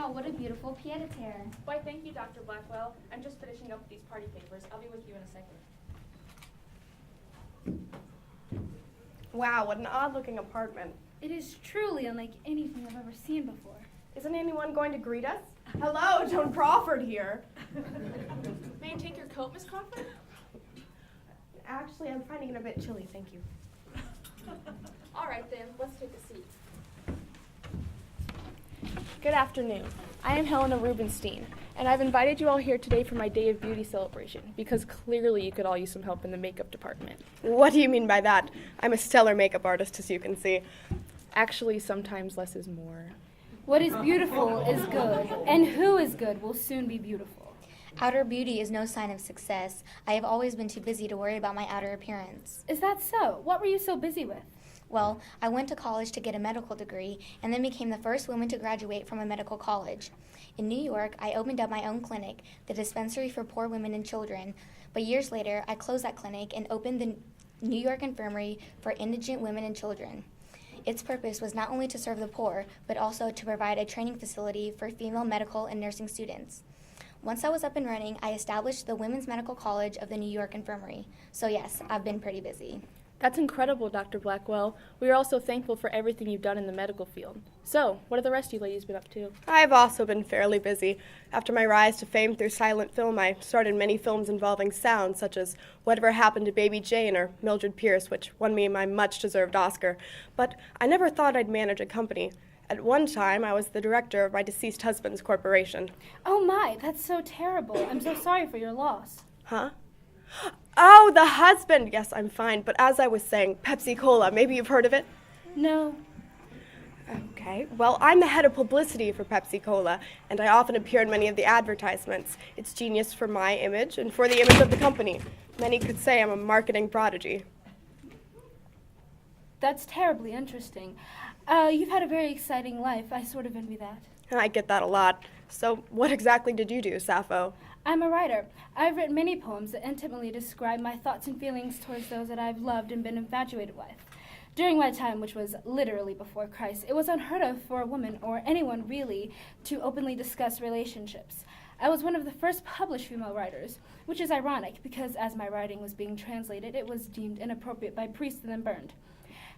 Wow, what a beautiful pied-à-terre. Why, thank you, Dr. Blackwell. I'm just finishing up these party papers. I'll be with you in a second. Wow, what an odd-looking apartment. It is truly unlike anything I've ever seen before. Isn't anyone going to greet us? Hello, Joan Crawford here. May I take your coat, Miss Crawford? Actually, I'm finding it a bit chilly, thank you. All right, then. Let's take a seat. Good afternoon. I am Helena Rubenstein, and I've invited you all here today for my Day of Beauty celebration, because clearly you could all use some help in the makeup department. What do you mean by that? I'm a stellar makeup artist, as you can see. Actually, sometimes less is more. What is beautiful is good, and who is good will soon be beautiful. Outer beauty is no sign of success. I have always been too busy to worry about my outer appearance. Is that so? What were you so busy with? Well, I went to college to get a medical degree and then became the first woman to graduate from a medical college. In New York, I opened up my own clinic, the Dispensary for Poor Women and Children. But years later, I closed that clinic and opened the New York Infirmary for Indigent Women and Children. Its purpose was not only to serve the poor, but also to provide a training facility for female medical and nursing students. Once I was up and running, I established the Women's Medical College of the New York Infirmary. So yes, I've been pretty busy. That's incredible, Dr. Blackwell. We are also thankful for everything you've done in the medical field. So, what have the rest of you ladies been up to? I've also been fairly busy. After my rise to fame through silent film, I starred in many films involving sound, such as Whatever Happened to Baby Jane or Mildred Pierce, which won me my much-deserved Oscar. But I never thought I'd manage a company. At one time, I was the director of my deceased husband's corporation. Oh my, that's so terrible. I'm so sorry for your loss. Huh? Oh, the husband! Yes, I'm fine. But as I was saying, Pepsi-Cola, maybe you've heard of it? No. Okay, well, I'm the head of publicity for Pepsi-Cola, and I often appear in many of the advertisements. It's genius for my image and for the image of the company. Many could say I'm a marketing prodigy. That's terribly interesting. You've had a very exciting life. I sort of envy that. I get that a lot. So what exactly did you do, Sappho? I'm a writer. I've written many poems that intimately describe my thoughts and feelings towards those that I've loved and been infatuated with. During my time, which was literally before Christ, it was unheard of for a woman, or anyone really, to openly discuss relationships. I was one of the first published female writers, which is ironic because as my writing was being translated, it was deemed inappropriate by priests and then burned.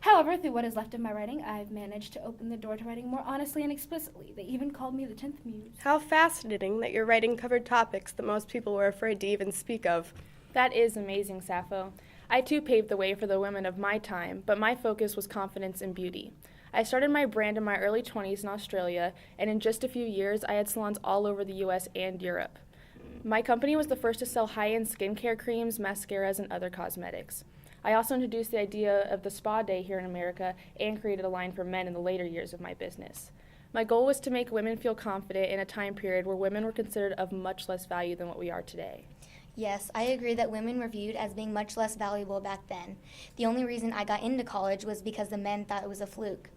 However, through what is left of my writing, I've managed to open the door to writing more honestly and explicitly. They even called me the 10th Muse. How fascinating that your writing covered topics that most people were afraid to even speak of. That is amazing, Sappho. I too paved the way for the women of my time, but my focus was confidence and beauty. I started my brand in my early 20s in Australia, and in just a few years, I had salons all over the US and Europe. My company was the first to sell high-end skincare creams, mascaras, and other cosmetics. I also introduced the idea of the spa day here in America and created a line for men in the later years of my business. My goal was to make women feel confident in a time period where women were considered of much less value than what we are today. Yes, I agree that women were viewed as being much less valuable back then. The only reason I got into college was because the men thought it was a fluke.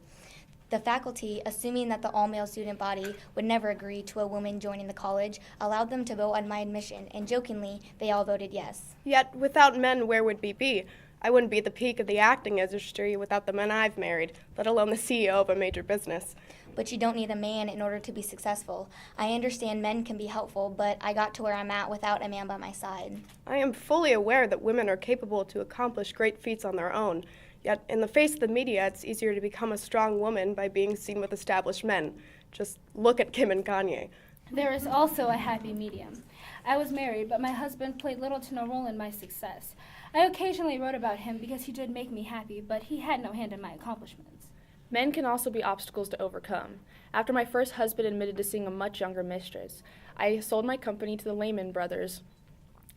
The faculty, assuming that the all-male student body would never agree to a woman joining the college, allowed them to vote on my admission, and jokingly, they all voted yes. Yet, without men, where would we be? I wouldn't be at the peak of the acting industry without the men I've married, let alone the CEO of a major business. But you don't need a man in order to be successful. I understand men can be helpful, but I got to where I'm at without a man by my side. I am fully aware that women are capable to accomplish great feats on their own. Yet, in the face of the media, it's easier to become a strong woman by being seen with established men. Just look at Kim and Kanye. There is also a happy medium. I was married, but my husband played little to no role in my success. I occasionally wrote about him because he did make me happy, but he had no hand in my accomplishments. Men can also be obstacles to overcome. After my first husband admitted to seeing a much younger mistress, I sold my company to the Lehman brothers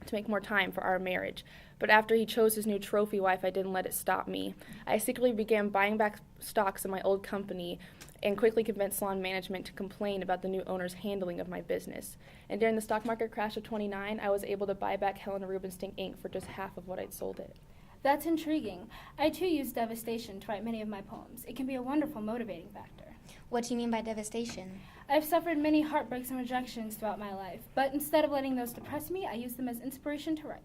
to make more time for our marriage. But after he chose his new trophy wife, I didn't let it stop me. I secretly began buying back stocks in my old company and quickly convinced salon management to complain about the new owner's handling of my business. And during the stock market crash of '29, I was able to buy back Helena Rubenstein Inc. for just half of what I'd sold it. That's intriguing. I too use devastation to write many of my poems. It can be a wonderful motivating factor. What do you mean by devastation? I've suffered many heartbreaks and rejections throughout my life, but instead of letting those depress me, I use them as inspiration to write.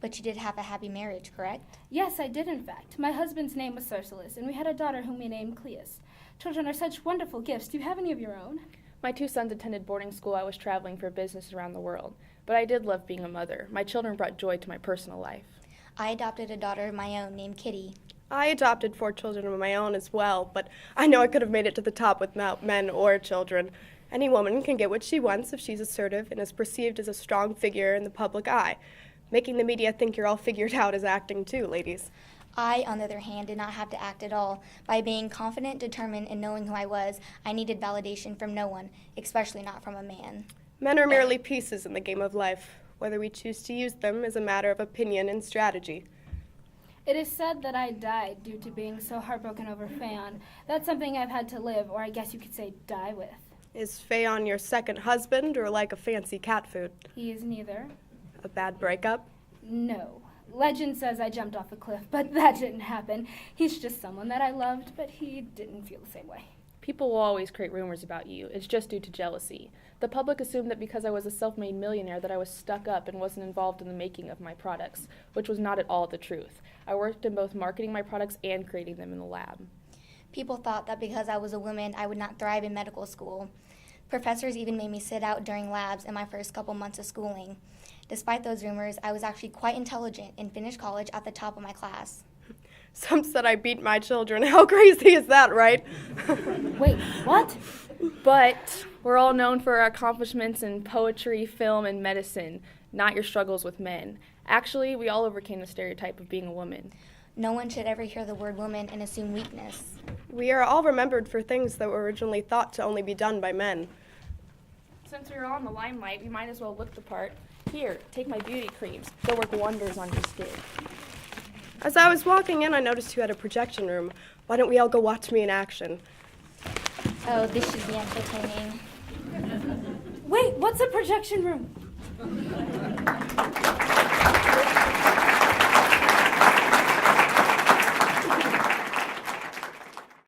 But you did have a happy marriage, correct? Yes, I did in fact. My husband's name was Cercilis, and we had a daughter whom we named Cleus. Children are such wonderful gifts. Do you have any of your own? My 2 sons attended boarding school. I was traveling for business around the world. But I did love being a mother. My children brought joy to my personal life. I adopted a daughter of my own named Kitty. I adopted 4 children of my own as well, but I know I could have made it to the top without men or children. Any woman can get what she wants if she's assertive and is perceived as a strong figure in the public eye. Making the media think you're all figured out is acting too, ladies. I, on the other hand, did not have to act at all. By being confident, determined, and knowing who I was, I needed validation from no one, especially not from a man. Men are merely pieces in the game of life. Whether we choose to use them is a matter of opinion and strategy. It is said that I died due to being so heartbroken over Phaon. That's something I've had to live, or I guess you could say die with. Is Phaon your second husband or like a fancy cat food? He is neither. A bad breakup? No. Legend says I jumped off a cliff, but that didn't happen. He's just someone that I loved, but he didn't feel the same way. People will always create rumors about you. It's just due to jealousy. The public assumed that because I was a self-made millionaire that I was stuck up and wasn't involved in the making of my products, which was not at all the truth. I worked in both marketing my products and creating them in the lab. People thought that because I was a woman, I would not thrive in medical school. Professors even made me sit out during labs in my first couple months of schooling. Despite those rumors, I was actually quite intelligent and finished college at the top of my class. Some said I beat my children. How crazy is that, right? Wait, what? But we're all known for our accomplishments in poetry, film, and medicine, not your struggles with men. Actually, we all overcame the stereotype of being a woman. No one should ever hear the word woman and assume weakness. We are all remembered for things that were originally thought to only be done by men. Since we are all in the limelight, we might as well look the part. Here, take my beauty creams. They'll work wonders on your skin. As I was walking in, I noticed you had a projection room. Why don't we all go watch me in action? Oh, this should be entertaining. Wait, what's a projection room?